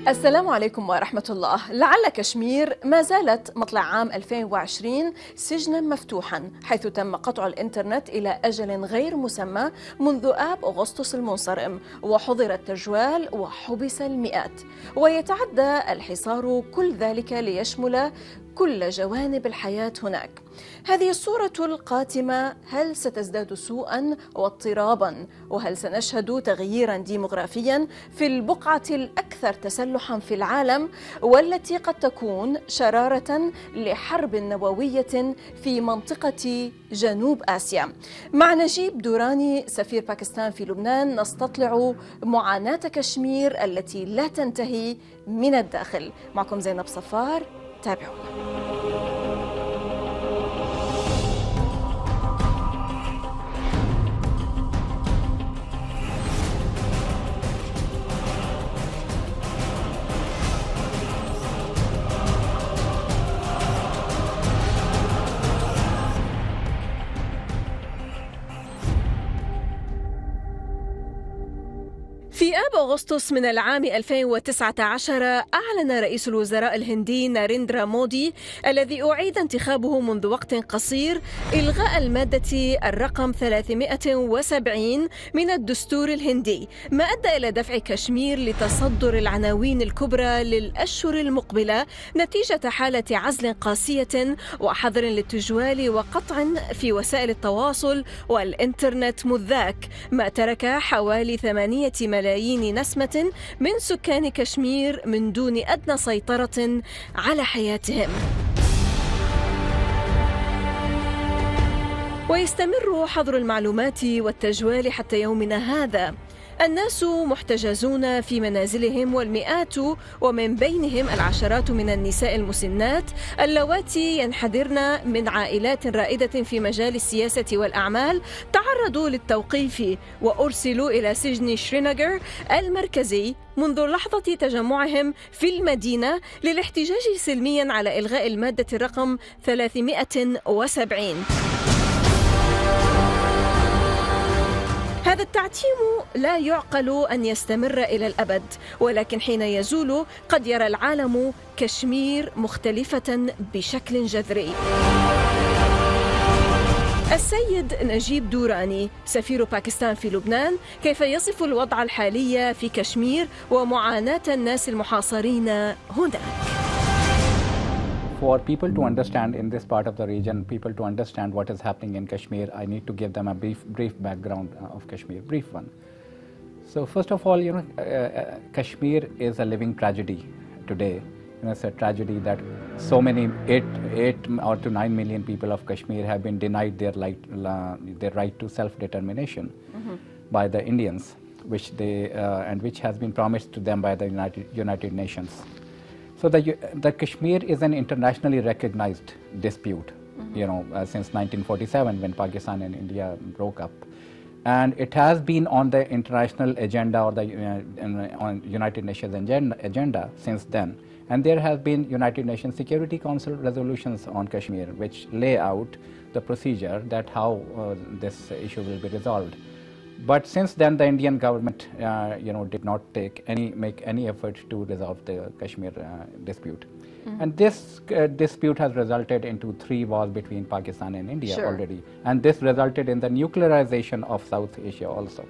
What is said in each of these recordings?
السلام عليكم ورحمة الله. لعل كشمير ما زالت مطلع عام 2020 سجنا مفتوحا، حيث تم قطع الانترنت إلى أجل غير مسمى منذ آب أغسطس المنصرم، وحظر التجوال وحبس المئات، ويتعدى الحصار كل ذلك ليشمل كل جوانب الحياة هناك. هذه الصورة القاتمة هل ستزداد سوءا واضطرابا؟ وهل سنشهد تغييرا ديمغرافيا في البقعة الأكثر تسلحا في العالم، والتي قد تكون شرارة لحرب نووية في منطقة جنوب آسيا؟ مع نجيب دوراني سفير باكستان في لبنان نستطلع معاناة كشمير التي لا تنتهي من الداخل. معكم زينب صفار، تابعونا. في آب أغسطس من العام 2019 أعلن رئيس الوزراء الهندي ناريندرا مودي، الذي أعيد انتخابه منذ وقت قصير، إلغاء المادة الرقم 370 من الدستور الهندي، ما أدى إلى دفع كشمير لتصدر العناوين الكبرى للأشهر المقبلة نتيجة حالة عزل قاسية وحظر للتجوال وقطع في وسائل التواصل والإنترنت مذ ذاك، ما ترك حوالي 8 ملايين نسمة من سكان كشمير من دون أدنى سيطرة على حياتهم. ويستمر حظر المعلومات والتجوال حتى يومنا هذا. الناس محتجزون في منازلهم، والمئات ومن بينهم العشرات من النساء المسنات اللواتي ينحدرن من عائلات رائدة في مجال السياسة والأعمال تعرضوا للتوقيف وأرسلوا إلى سجن شرينغر المركزي منذ لحظة تجمعهم في المدينة للاحتجاج سلميا على إلغاء المادة الرقم 370. هذا التعتيم لا يعقل أن يستمر إلى الأبد، ولكن حين يزول قد يرى العالم كشمير مختلفة بشكل جذري. السيد نجيب دوراني سفير باكستان في لبنان كيف يصف الوضع الحالي في كشمير ومعاناة الناس المحاصرين هناك؟ For people to understand in this part of the region, people to understand what is happening in Kashmir, I need to give them a brief background of Kashmir, brief one. So first of all, Kashmir is a living tragedy today. It's a tragedy that so many 8 or to 9 million people of Kashmir have been denied their right to self-determination by the Indians, which has been promised to them by the United Nations. So the Kashmir is an internationally recognized dispute, since 1947 when Pakistan and India broke up, and it has been on the international agenda or the on United Nations agenda since then. And there have been United Nations Security Council resolutions on Kashmir which lay out the procedure that how this issue will be resolved. But since then, the Indian government, did not make any effort to resolve the Kashmir dispute, and this dispute has resulted into 3 wars between Pakistan and India already, and this resulted in the nuclearization of South Asia also.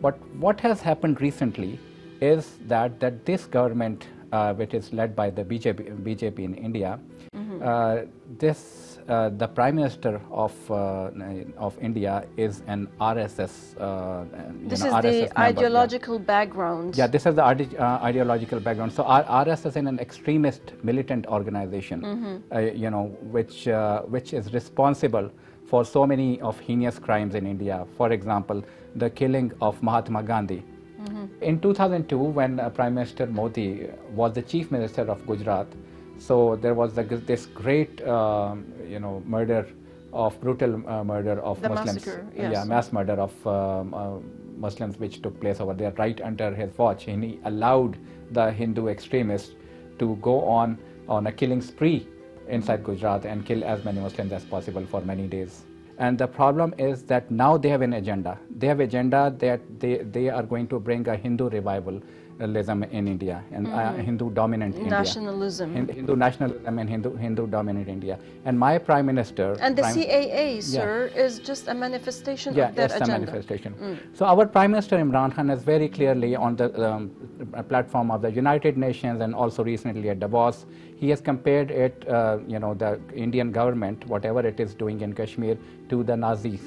But what has happened recently is that this government, which is led by the BJP in India, the Prime Minister of India is an RSS. This is RSS the member. ideological background. Yeah, this is the ideological background. So RSS is an extremist militant organization, which is responsible for so many of heinous crimes in India. For example, the killing of Mahatma Gandhi. In 2002, when Prime Minister Modi was the Chief Minister of Gujarat, so there was this great, brutal murder of the Muslims. Massacre, yes. Yeah, mass murder of Muslims which took place over there right under his watch. And he allowed the Hindu extremists to go on a killing spree inside Gujarat and kill as many Muslims as possible for many days. And the problem is that now they have an agenda. They have agenda that they are going to bring a Hindu revivalism in India and Hindu dominant nationalism. India. Hindu nationalism and Hindu dominant India. And my Prime Minister... And the CAA, sir, is just a manifestation of their agenda. Yes, a manifestation. So our Prime Minister Imran Khan is very clearly on the platform of the United Nations and also recently at Davos, he has compared it, the Indian government, whatever it is doing in Kashmir, to the Nazi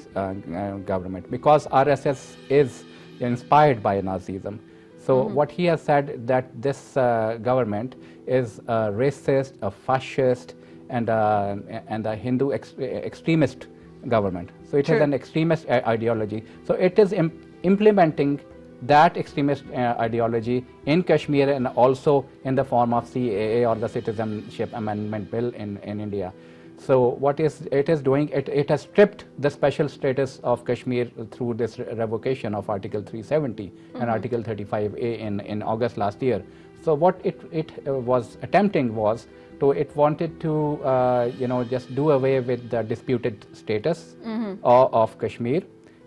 government, because RSS is inspired by Nazism. So what he has said that this government is a racist, a fascist, and a Hindu extremist government. So it has an extremist ideology. So it is implementing that extremist ideology in Kashmir and also in the form of CAA or the Citizenship Amendment Bill in India. So what it is doing, it has stripped the special status of Kashmir through this revocation of Article 370 and Article 35A in August last year. So what it was attempting was it wanted to just do away with the disputed status of Kashmir,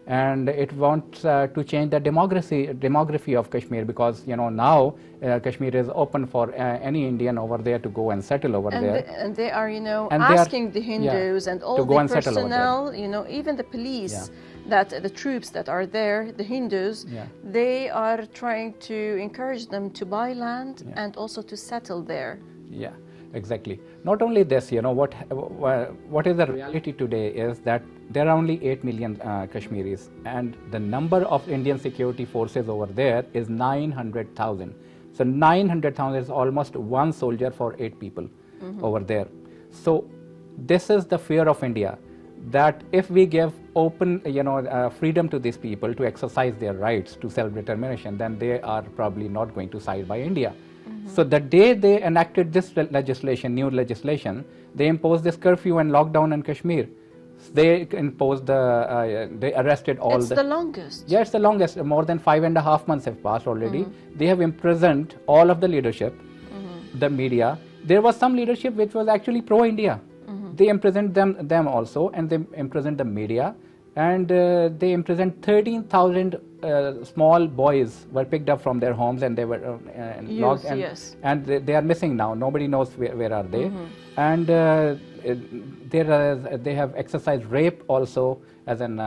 and it wants to change the demography of Kashmir, because now Kashmir is open for any Indian over there to go and settle over there. And they are asking the Hindus and all the personnel, even the police, that the troops that are there, the Hindus, they are trying to encourage them to buy land and also to settle there. Yeah, exactly. Not only this, what is the reality today is that there are only 8 million Kashmiris, and the number of Indian security forces over there is 900,000. So 900,000 is almost one soldier for 8 people over there. So this is the fear of India, that if we give open, freedom to these people to exercise their rights to self-determination, then they are probably not going to side by India. So the day they enacted this new legislation, they imposed this curfew and lockdown in Kashmir. They imposed they arrested all It's the longest. Yeah, it's the longest. More than 5.5 months have passed already. They have imprisoned all of the leadership, the media. There was some leadership which was actually pro-India. They imprisoned them also, and they imprisoned the media, and they imprisoned 13,000 small boys were picked up from their homes, and they were locked, and they are missing now. Nobody knows where are they. And they have exercised rape also as an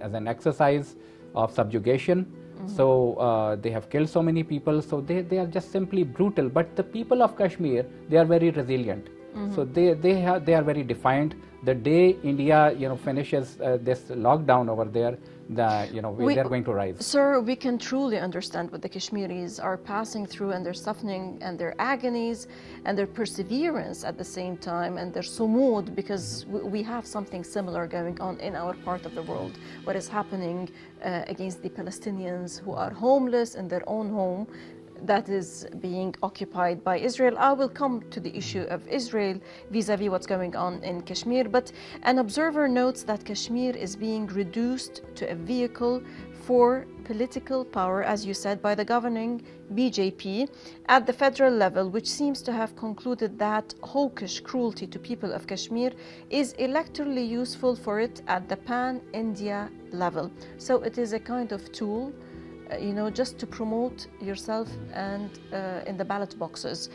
as an exercise of subjugation. So they have killed so many people. So they are just simply brutal. But the people of Kashmir, they are very resilient. So they are very defiant. The day India finishes this lockdown over there, they are going to rise. Sir, we can truly understand what the Kashmiris are passing through, and their suffering and their agonies and their perseverance at the same time, and their sumud, because we have something similar going on in our part of the world. What is happening against the Palestinians who are homeless in their own home that is being occupied by Israel. I will come to the issue of Israel vis-a-vis what's going on in Kashmir, but an observer notes that Kashmir is being reduced to a vehicle for political power, as you said, by the governing BJP at the federal level, which seems to have concluded that hawkish cruelty to people of Kashmir is electorally useful for it at the pan-India level. So it is a kind of tool just to promote yourself and in the ballot boxes.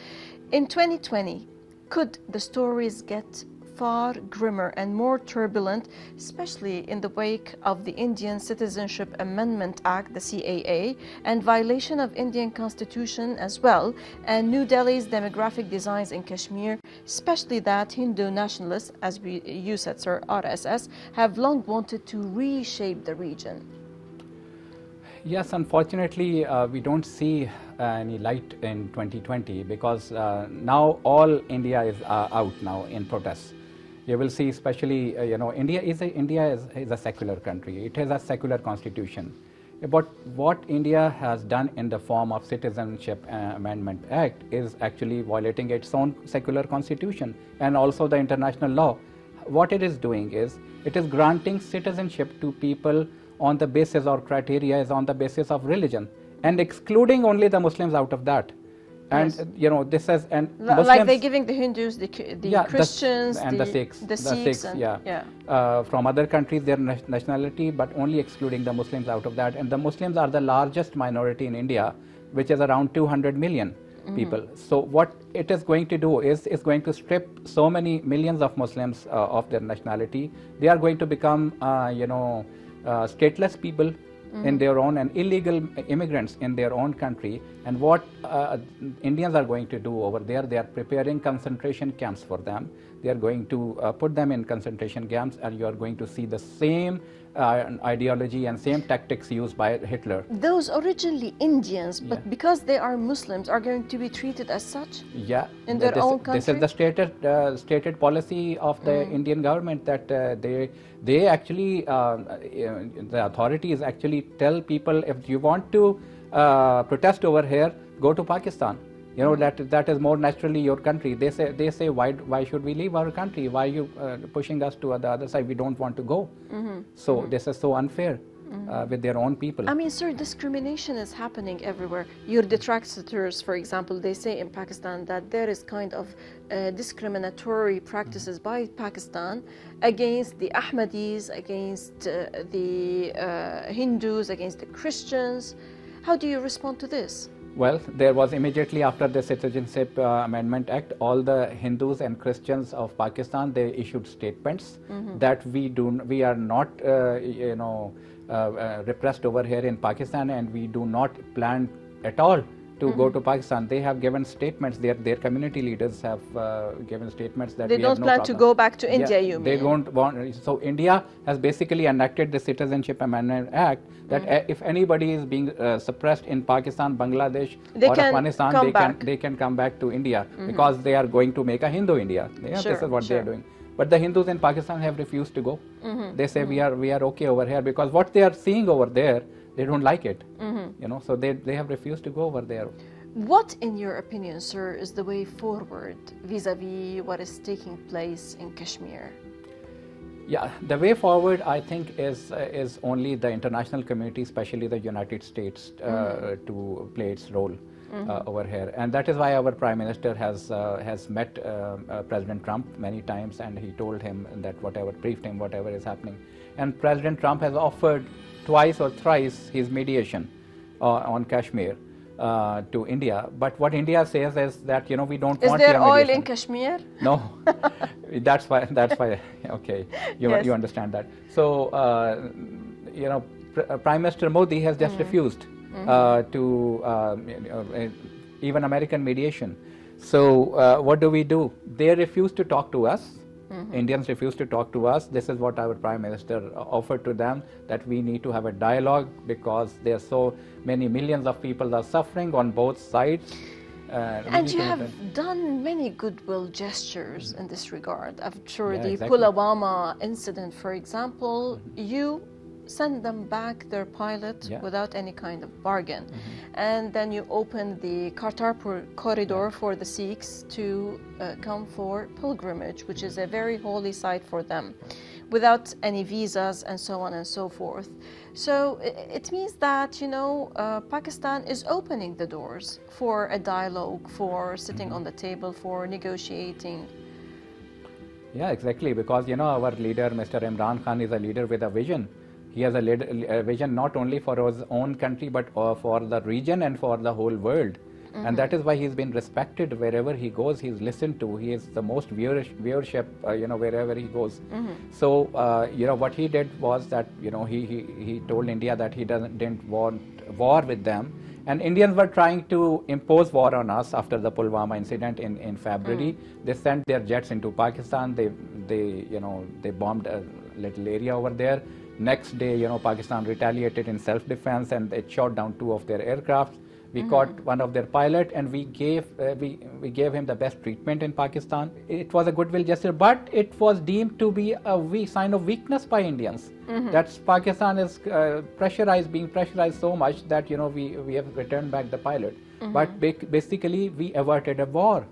In 2020, could the stories get far grimmer and more turbulent, especially in the wake of the Indian Citizenship Amendment Act, the CAA, and violation of Indian Constitution as well, and New Delhi's demographic designs in Kashmir, especially that Hindu nationalists, as you said, sir, RSS, have long wanted to reshape the region? Yes, unfortunately, we don't see any light in 2020, because now all India is out now in protests. You will see, especially, India is a secular country. It has a secular constitution. But what India has done in the form of Citizenship Amendment Act is actually violating its own secular constitution and also the international law. What it is doing is, it is granting citizenship to people on the basis or criteria is on the basis of religion, and excluding only the Muslims out of that. And this is, and like Muslims, they're giving the Hindus, the Christians, and the Sikhs, the Sikhs, from other countries their nationality, but only excluding the Muslims out of that. And the Muslims are the largest minority in India, which is around 200 million people. So what it is going to do is going to strip so many millions of Muslims of their nationality. They are going to become stateless people in their own, and illegal immigrants in their own country. And what Indians are going to do over there, they are preparing concentration camps for them. They are going to put them in concentration camps, and you are going to see the same ideology and same tactics used by Hitler. Those originally Indians, but because they are Muslims, are going to be treated as such in their own country? This is the stated policy of the Indian government, that they actually, the authorities actually tell people, if you want to protest over here, go to Pakistan. That is more naturally your country. They say why should we leave our country? Why are you pushing us to the other side? We don't want to go. So this is so unfair with their own people. I mean, sir, discrimination is happening everywhere. Your detractors, for example, they say in Pakistan that there is kind of discriminatory practices by Pakistan against the Ahmadis, against the Hindus, against the Christians. How do you respond to this? Well, there was immediately after the Citizenship Amendment Act, all the Hindus and Christians of Pakistan, they issued statements that we are not repressed over here in Pakistan, and we do not plan at all to go to Pakistan. They have given statements, their community leaders have given statements that they don't plan to go back to India, you mean? They don't want. So India has basically enacted the Citizenship Amendment Act that if anybody is being suppressed in Pakistan, Bangladesh or Afghanistan, they can come back to India because they are going to make a Hindu India. This is what they are doing. But the Hindus in Pakistan have refused to go. They say we are okay over here because what they are seeing over there, they don't like it, so they have refused to go over there. What, in your opinion, sir, is the way forward vis-a-vis what is taking place in Kashmir? Yeah, the way forward, I think, is only the international community, especially the United States, to play its role over here. And that is why our Prime Minister has met President Trump many times, and he told him that briefed him whatever is happening. And President Trump has offered twice or thrice his mediation on Kashmir to India. But what India says is that, we don't want your mediation. Is there oil in Kashmir? No. That's why, okay, you understand that. So, Prime Minister Modi has just refused to even American mediation. So, what do? They refuse to talk to us. Indians refuse to talk to us. This is what our Prime Minister offered to them, that we need to have a dialogue because there are so many millions of people are suffering on both sides. And you have done many goodwill gestures in this regard. After the Pulwama incident, for example, you send them back their pilot without any kind of bargain. And then you open the Kartarpur corridor for the Sikhs to come for pilgrimage, which is a very holy site for them, without any visas and so on and so forth. So it means that, Pakistan is opening the doors for a dialogue, for sitting on the table, for negotiating. Yeah, exactly, because, our leader, Mr. Imran Khan, is a leader with a vision. He has a vision not only for his own country, but for the region and for the whole world. And that is why he's been respected wherever he goes. He's listened to. He is the most viewership, wherever he goes. So, what he did was that, he told India that he didn't want war with them. And Indians were trying to impose war on us after the Pulwama incident in February. They sent their jets into Pakistan. They bombed a little area over there. Next day, Pakistan retaliated in self-defense, and they shot down 2 of their aircrafts. We caught one of their pilot, and we gave him the best treatment in Pakistan. It was a goodwill gesture, but it was deemed to be a sign of weakness by Indians. That Pakistan is being pressurized so much that we have returned back the pilot. But basically, we averted a war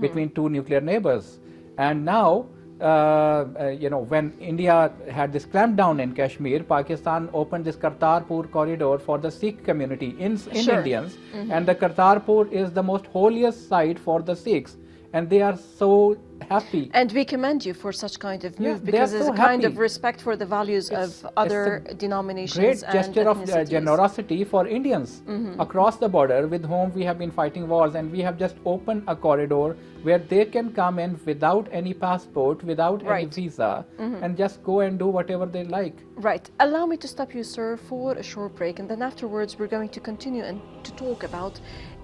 between 2 nuclear neighbors, and now when India had this clampdown in Kashmir, Pakistan opened this Kartarpur corridor for the Sikh community in Indians, and the Kartarpur is the most holiest site for the Sikhs, and they are so happy. And we commend you for such kind of move, because it's a kind of respect for the values of other denominations. Great gesture of generosity for Indians across the border with whom we have been fighting wars, and we have just opened a corridor where they can come in without any passport, without any visa, and just go and do whatever they like. Right. Allow me to stop you, sir, for a short break, and then afterwards we're going to continue and to talk about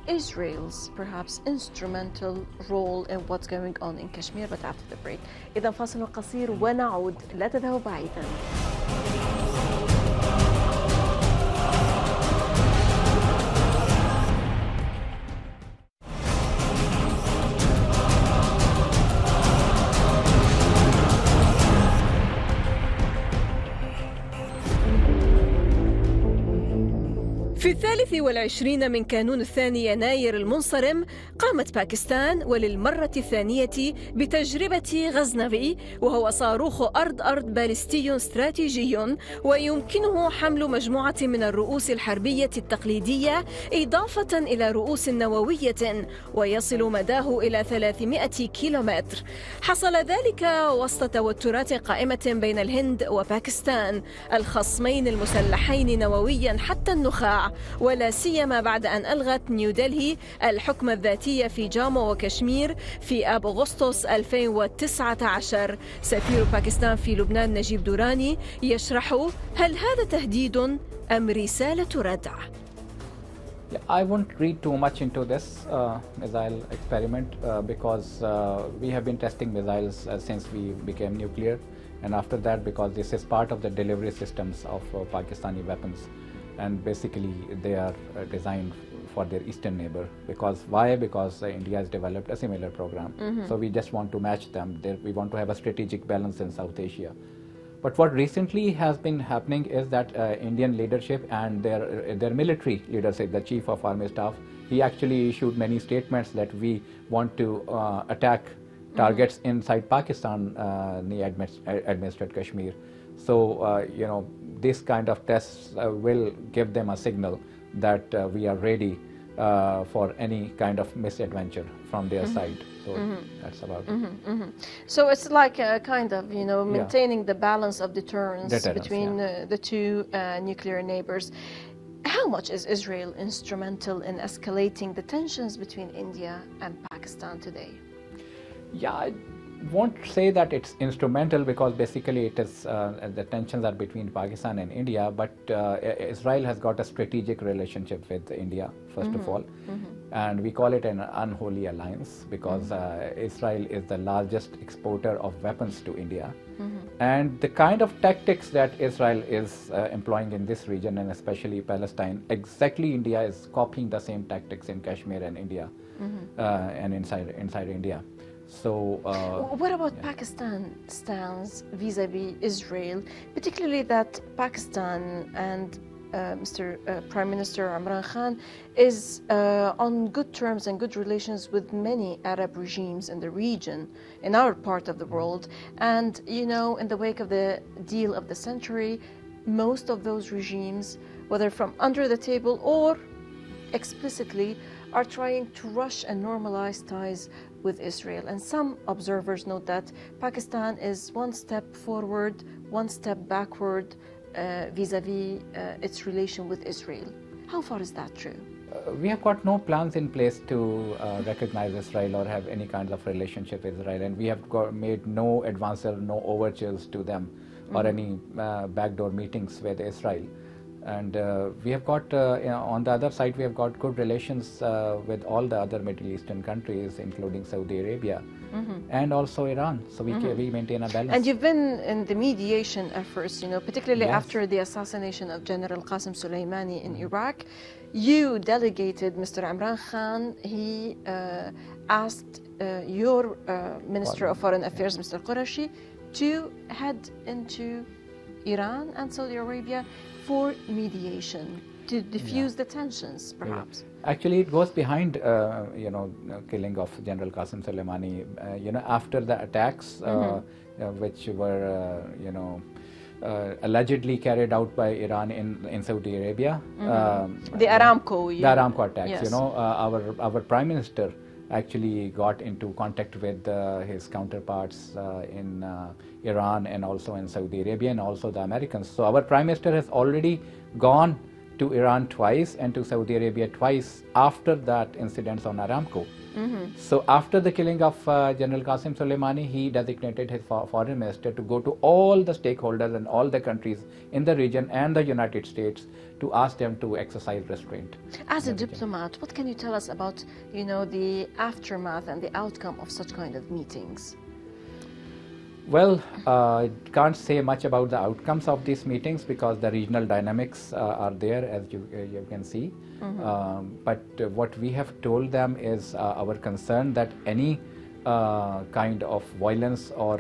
Israel's perhaps instrumental role in what's going on in Kashmir, but after the break. إذا فاصل قصير ونعود، لا تذهبوا بعيدا. في 23 من كانون الثاني يناير المنصرم قامت باكستان وللمرة الثانية بتجربة غزنوي، وهو صاروخ أرض باليستي استراتيجي ويمكنه حمل مجموعة من الرؤوس الحربية التقليدية إضافة إلى رؤوس نووية، ويصل مداه إلى 300 كيلومتر. حصل ذلك وسط توترات قائمة بين الهند وباكستان، الخصمين المسلحين نوويا حتى النخاع، ولا سيما بعد أن ألغت نيودلهي الحكم الذاتي في جامو وكشمير في آب أغسطس 2019. سفير باكستان في لبنان نجيب دوراني يشرح هل هذا تهديد أم رسالة ردع؟ I won't read too much into this missile experiment because we have been testing missiles since we became nuclear, and after that because this is part of the delivery systems of Pakistani weapons. And basically they are designed for their eastern neighbor. Why? Because India has developed a similar program. So we just want to match them. We want to have a strategic balance in South Asia. But what recently has been happening is that Indian leadership and their military leadership, the Chief of Army Staff, he actually issued many statements that we want to attack targets inside Pakistan, administered Kashmir. So, this kind of tests will give them a signal that we are ready for any kind of misadventure from their side. So that's about it. So it's like a kind of, maintaining the balance of deterrence between the two nuclear neighbors. How much is Israel instrumental in escalating the tensions between India and Pakistan today? I won't say that it's instrumental, because basically it is the tensions are between Pakistan and India, but Israel has got a strategic relationship with India, first of all, and we call it an unholy alliance because Israel is the largest exporter of weapons to India, and the kind of tactics that Israel is employing in this region, and especially Palestine, exactly India is copying the same tactics in Kashmir and India, and inside India. So, what about Pakistan's stance vis-a-vis Israel, particularly that Pakistan and Prime Minister Imran Khan is on good terms and good relations with many Arab regimes in the region, in our part of the world, and in the wake of the deal of the century, most of those regimes, whether from under the table or explicitly, are trying to rush and normalize ties with Israel. And some observers note that Pakistan is one step forward, one step backward vis-a-vis its relation with Israel. How far is that true? We have got no plans in place to recognize Israel or have any kind of relationship with Israel, and we have made no advances, no overtures to them or any backdoor meetings with Israel. And we have got, on the other side, we have got good relations with all the other Middle Eastern countries, including Saudi Arabia and also Iran. So we maintain a balance. And you've been in the mediation efforts, particularly after the assassination of General Qasem Soleimani in Iraq. You delegated Mr. Imran Khan. He asked your Minister of Foreign Affairs, Mr. Qurashi, to head into Iran and Saudi Arabia for mediation. to diffuse the tensions, perhaps. Actually, it goes behind, killing of General Qasem Soleimani. After the attacks, which were, allegedly carried out by Iran in Saudi Arabia. The Aramco. The Aramco attacks. Yes. Our Prime Minister actually got into contact with his counterparts in Iran and also in Saudi Arabia and also the Americans. So our Prime Minister has already gone to Iran twice and to Saudi Arabia twice after that incidents on Aramco. So after the killing of General Qasem Soleimani, he designated his foreign minister to go to all the stakeholders and all the countries in the region and the United States to ask them to exercise restraint. As a diplomat, what can you tell us about, the aftermath and the outcome of such kind of meetings? Well, I can't say much about the outcomes of these meetings because the regional dynamics are there, as you can see. But what we have told them is our concern that any kind of violence or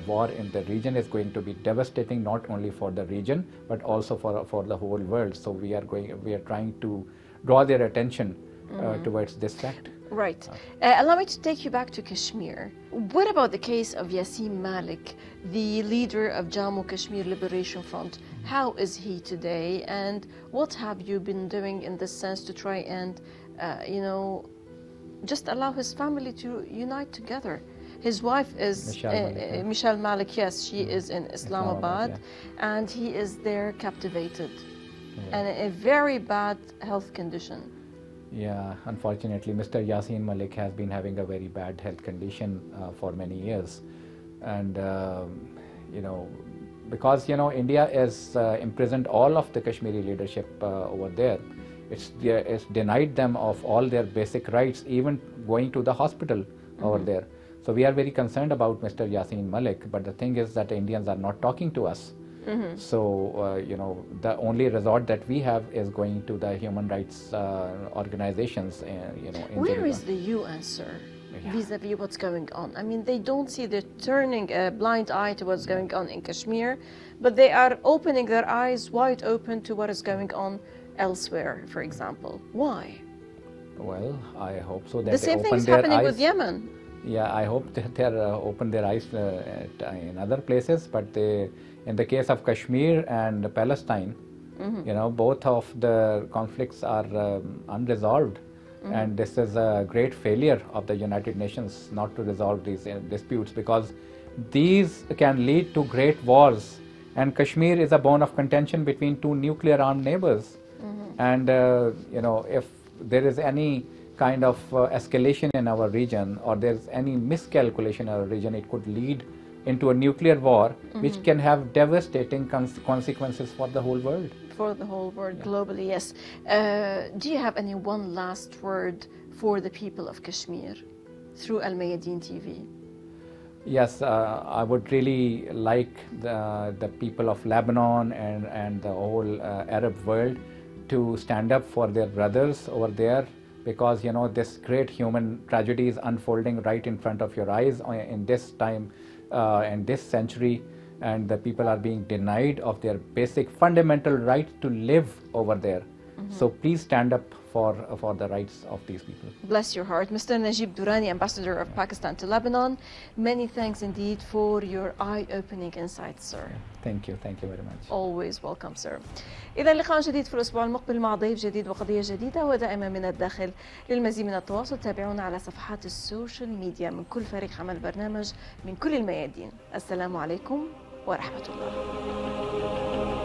war in the region is going to be devastating not only for the region but also for the whole world. So we are trying to draw their attention towards this fact. Right. Allow me to take you back to Kashmir. What about the case of Yassin Malik, the leader of Jammu Kashmir Liberation Front? How is he today, and what have you been doing in this sense to try and, just allow his family to unite together? His wife is Michelle Malik, yes, she is in Islamabad, and he is there captivated and in a very bad health condition. Yeah, unfortunately, Mr. Yassin Malik has been having a very bad health condition for many years. And, because, India has imprisoned all of the Kashmiri leadership over there. It's denied them of all their basic rights, even going to the hospital over there. So we are very concerned about Mr. Yassin Malik, but the thing is that the Indians are not talking to us. So, the only resort that we have is going to the human rights organizations, in Where is the UN, sir, vis-a-vis what's going on? I mean, they don't see, they're turning a blind eye to what's going on in Kashmir, but they are opening their eyes wide open to what is going on elsewhere, for example. Why? Well, I hope so. That the same thing is happening with Yemen. Yeah, I hope that they open their eyes in other places, but in the case of Kashmir and Palestine, both of the conflicts are unresolved, and this is a great failure of the United Nations not to resolve these disputes, because these can lead to great wars, and Kashmir is a bone of contention between two nuclear armed neighbors. And if there is any kind of escalation in our region, or there's any miscalculation in our region, it could lead into a nuclear war, which can have devastating consequences for the whole world. For the whole world, globally, yes. Do you have any one last word for the people of Kashmir through Al Mayadeen TV? Yes, I would really like the people of Lebanon and the whole Arab world to stand up for their brothers over there, because this great human tragedy is unfolding right in front of your eyes in this time, in this century, and the people are being denied of their basic fundamental right to live over there. So please stand up for the rights of these people. Bless your heart. Mr. Nagib Dowrani, Ambassador of Pakistan to Lebanon, many thanks indeed for your eye-opening insights, sir. Thank you very much. Always welcome, sir. إذا لقاء جديد في الأسبوع المقبل مع ضيف جديد وقضية جديدة ودائما من الداخل. للمزيد من التواصل تابعونا على صفحات السوشيال ميديا من كل فريق عمل برنامج من كل الميادين. السلام عليكم ورحمة الله.